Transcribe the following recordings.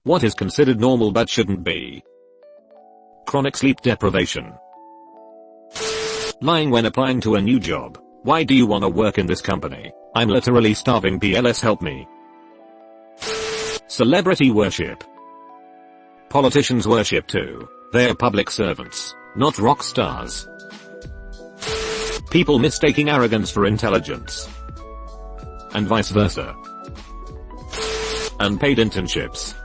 What is considered normal but shouldn't be? Chronic sleep deprivation. Lying when applying to a new job. Why do you want to work in this company? I'm literally starving, PLS help me. Celebrity worship. Politicians worship too. They are public servants, not rock stars. People mistaking arrogance for intelligence. And vice versa. Unpaid internships.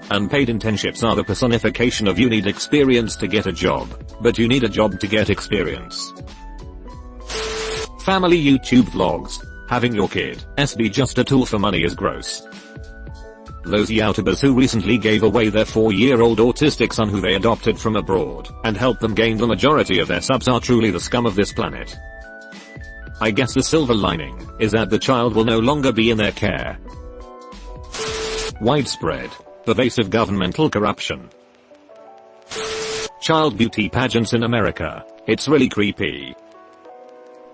Unpaid internships are the personification of you need experience to get a job, but you need a job to get experience. Family YouTube vlogs. Having your kid be just a tool for money is gross. Those YouTubers who recently gave away their 4-year-old autistic son who they adopted from abroad and helped them gain the majority of their subs are truly the scum of this planet. I guess the silver lining is that the child will no longer be in their care. Widespread, pervasive governmental corruption. Child beauty pageants in America. It's really creepy.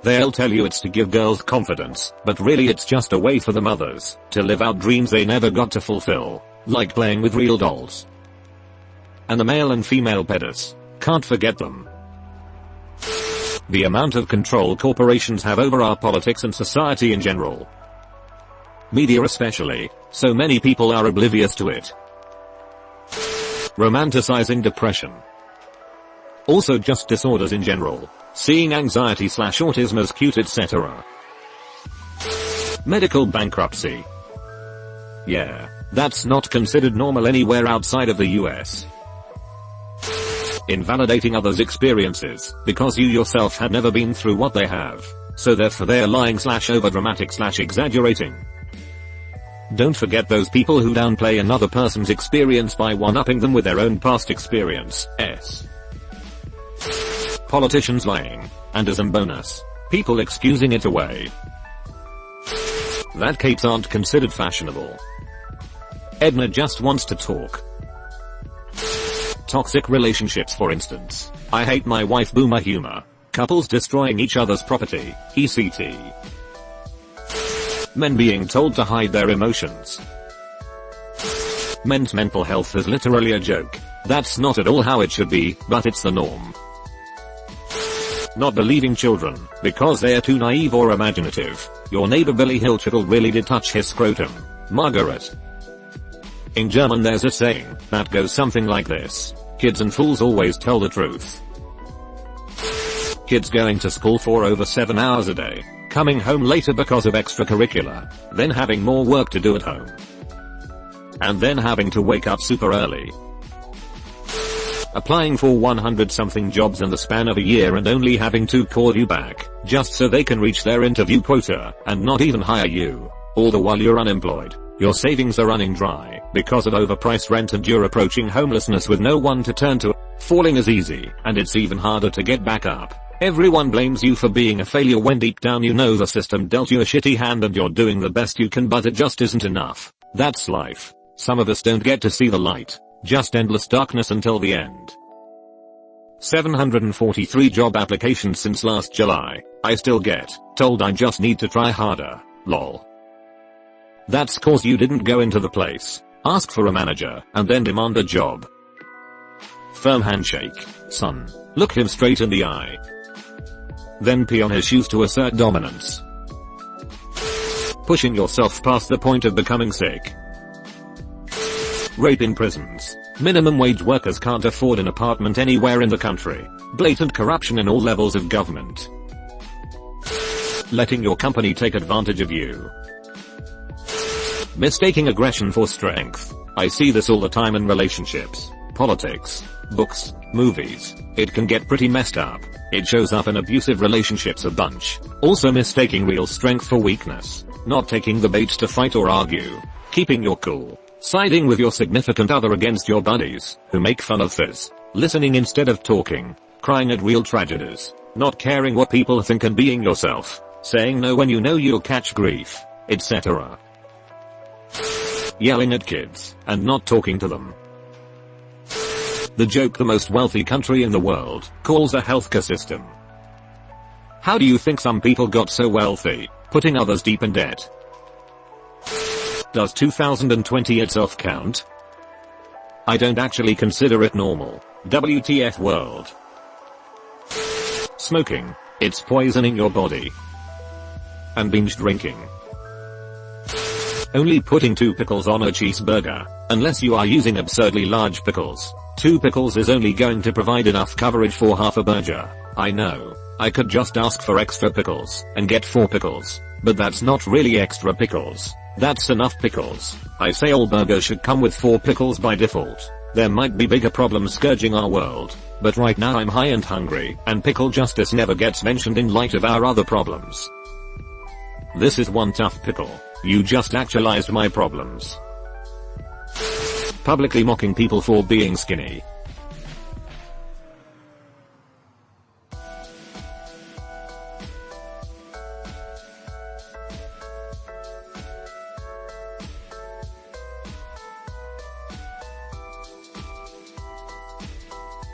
They'll tell you it's to give girls confidence, but really it's just a way for the mothers to live out dreams they never got to fulfill, like playing with real dolls. And the male and female pedis. Can't forget them. The amount of control corporations have over our politics and society in general. Media especially, so many people are oblivious to it. Romanticizing depression. Also just disorders in general. Seeing anxiety/autism as cute, etc. Medical bankruptcy. Yeah, that's not considered normal anywhere outside of the US. Invalidating others' experiences, because you yourself had never been through what they have. So therefore they're lying/overdramatic/exaggerating. Don't forget those people who downplay another person's experience by one-upping them with their own past experience. Politicians lying, and as a bonus, people excusing it away. That capes aren't considered fashionable. Edna just wants to talk. Toxic relationships, for instance. I hate my wife boomer humor. Couples destroying each other's property, etc. Men being told to hide their emotions. Men's mental health is literally a joke. That's not at all how it should be, but it's the norm. Not believing children, because they are too naive or imaginative. Your neighbor Billy Hilchittle really did touch his scrotum. Margaret. In German there's a saying that goes something like this. Kids and fools always tell the truth. Kids going to school for over 7 hours a day, coming home later because of extracurricular, then having more work to do at home. And then having to wake up super early. Applying for 100-something jobs in the span of a year and only having to call you back, just so they can reach their interview quota, and not even hire you. All the while you're unemployed. Your savings are running dry, because of overpriced rent and you're approaching homelessness with no one to turn to. Falling is easy, and it's even harder to get back up. Everyone blames you for being a failure when deep down you know the system dealt you a shitty hand and you're doing the best you can, but it just isn't enough. That's life. Some of us don't get to see the light. Just endless darkness until the end. 743 job applications since last July. I still get told I just need to try harder. Lol. That's cause you didn't go into the place, ask for a manager, and then demand a job. Firm handshake. Son. Look him straight in the eye. Then pee on his shoes to assert dominance. Pushing yourself past the point of becoming sick. Rape in prisons. Minimum wage workers can't afford an apartment anywhere in the country. Blatant corruption in all levels of government. Letting your company take advantage of you. Mistaking aggression for strength. I see this all the time in relationships, politics, books, movies. It can get pretty messed up. It shows up in abusive relationships a bunch. Also mistaking real strength for weakness. Not taking the bait to fight or argue. Keeping your cool. Siding with your significant other against your buddies, who make fun of this. Listening instead of talking. Crying at real tragedies. Not caring what people think and being yourself. Saying no when you know you'll catch grief, etc. Yelling at kids, and not talking to them. The joke the most wealthy country in the world calls a healthcare system. How do you think some people got so wealthy? Putting others deep in debt. Does 2020 itself count? I don't actually consider it normal. WTF world. Smoking. It's poisoning your body. And binge drinking. Only putting 2 pickles on a cheeseburger. Unless you are using absurdly large pickles. 2 pickles is only going to provide enough coverage for half a burger. I know. I could just ask for extra pickles and get 4 pickles. But that's not really extra pickles. That's enough pickles. I say all burgers should come with 4 pickles by default. There might be bigger problems scourging our world. But right now I'm high and hungry, and pickle justice never gets mentioned in light of our other problems. This is one tough pickle. You just actualized my problems. Publicly mocking people for being skinny.